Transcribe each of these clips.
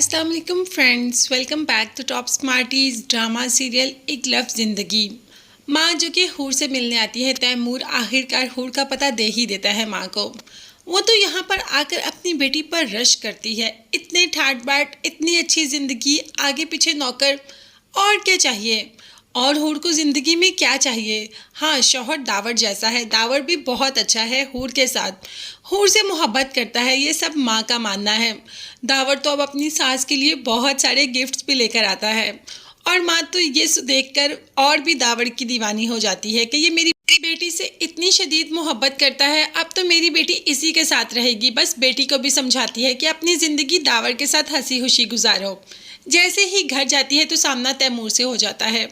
अस्सलाम वालेकुम friends, welcome back to top smarties drama serial एक लफ्ज़ ज़िंदगी। माँ जो कि हूर से मिलने आती है, तैमूर आखिरकार हूर का पता दे ही देता है माँ को। वो तो यहाँ पर आकर अपनी बेटी पर रश करती है। इतने ठाट बाट, इतनी अच्छी ज़िंदगी, आगे पीछे नौकर, और क्या चाहिए। और हूर को ज़िंदगी में क्या चाहिए। हाँ, शौहर दावर जैसा है, दावर भी बहुत अच्छा है हूर के साथ, हूर से मोहब्बत करता है, ये सब माँ का मानना है। दावर तो अब अपनी सास के लिए बहुत सारे गिफ्ट्स भी लेकर आता है, और माँ तो ये देखकर और भी दावर की दीवानी हो जाती है कि ये मेरी बेटी से इतनी शदीद मोहब्बत करता है, अब तो मेरी बेटी इसी के साथ रहेगी। बस बेटी को भी समझाती है कि अपनी ज़िंदगी दावर के साथ हंसी खुशी गुजारो। जैसे ही घर जाती है तो सामना तैमूर से हो जाता है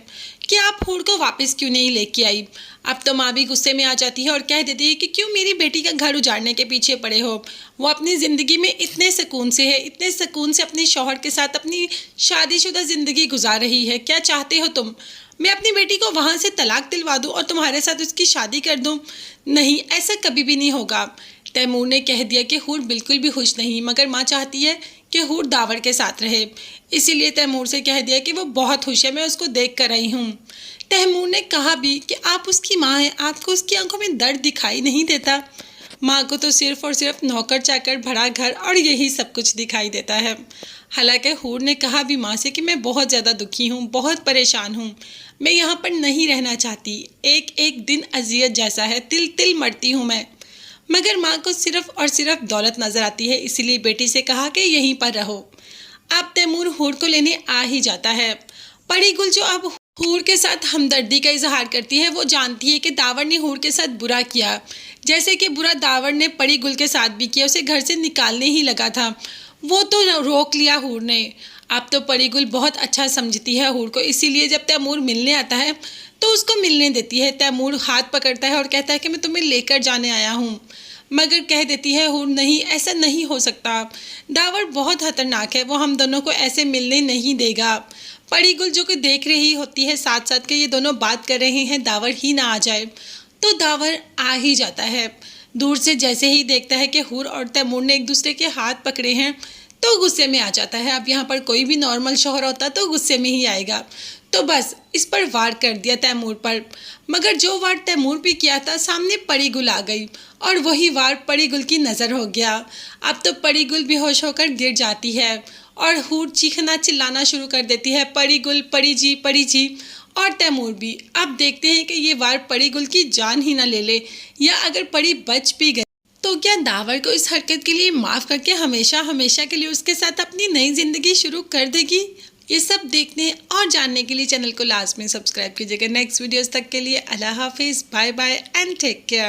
कि आप हूर को वापस क्यों नहीं लेके आई। अब तो माँ भी गुस्से में आ जाती है और कह देती है कि क्यों मेरी बेटी का घर उजाड़ने के पीछे पड़े हो। वो अपनी ज़िंदगी में इतने सुकून से है, इतने सुकून से अपने शौहर के साथ अपनी शादीशुदा ज़िंदगी गुजार रही है। क्या चाहते हो तुम, मैं अपनी बेटी को वहाँ से तलाक दिलवा दूँ और तुम्हारे साथ उसकी शादी कर दूँ? नहीं, ऐसा कभी भी नहीं होगा। तैमूर ने कह दिया कि हूर बिल्कुल भी खुश नहीं, मगर माँ चाहती है कि हूर दावर के साथ रहे। इसीलिए तैमूर से कह दिया कि वो बहुत खुश है, मैं उसको देख कर आई हूँ। तैमूर ने कहा भी कि आप उसकी माँ हैं, आपको उसकी आंखों में दर्द दिखाई नहीं देता। माँ को तो सिर्फ और सिर्फ नौकर चाकर भरा घर और यही सब कुछ दिखाई देता है। हालांकि हूर ने कहा भी माँ से कि मैं बहुत ज़्यादा दुखी हूँ, बहुत परेशान हूँ, मैं यहाँ पर नहीं रहना चाहती। एक एक दिन अजियत जैसा है, तिल तिल मरती हूँ मैं। मगर माँ को सिर्फ और सिर्फ दौलत नज़र आती है, इसीलिए बेटी से कहा कि यहीं पर रहो। अब तैमूर हूर को लेने आ ही जाता है। परी गुल जो अब हूर के साथ हमदर्दी का इजहार करती है, वो जानती है कि दावर ने हूर के साथ बुरा किया, जैसे कि बुरा दावर ने परी गुल के साथ भी किया। उसे घर से निकालने ही लगा था, वो तो रोक लिया हूर ने। अब तो परी गुल बहुत अच्छा समझती है हूर को, इसीलिए जब तैमूर मिलने आता है तो उसको मिलने देती है। तैमूर हाथ पकड़ता है और कहता है कि मैं तुम्हें लेकर जाने आया हूँ, मगर कह देती है हूर नहीं, ऐसा नहीं हो सकता। दावर बहुत खतरनाक है, वो हम दोनों को ऐसे मिलने नहीं देगा। परी गुल जो कि देख रही होती है साथ साथ के ये दोनों बात कर रहे हैं, दावर ही ना आ जाए। तो दावर आ ही जाता है। दूर से जैसे ही देखता है कि हूर और तैमूर ने एक दूसरे के हाथ पकड़े हैं तो गुस्से में आ जाता है। अब यहाँ पर कोई भी नॉर्मल शौहर होता तो गुस्से में ही आएगा, तो बस इस पर वार कर दिया तैमूर पर। मगर जो वार तैमूर पे किया था, सामने परी गुल आ गई और वही वार परी गुल की नज़र हो गया। अब तो परी गुल बेहोश होकर गिर जाती है और हूर चीखना चिल्लाना शुरू कर देती है, परी गुल, परी जी, परी जी। और तैमूर भी। अब देखते हैं कि ये वार परी गुल की जान ही ना ले ले, या अगर परी बच भी गई तो क्या दावर को इस हरकत के लिए माफ़ करके हमेशा हमेशा के लिए उसके साथ अपनी नई ज़िंदगी शुरू कर देगी। ये सब देखने और जानने के लिए चैनल को लास्ट में सब्सक्राइब कीजिएगा। नेक्स्ट वीडियोस तक के लिए अल्लाह हाफिज़, bye bye and take care.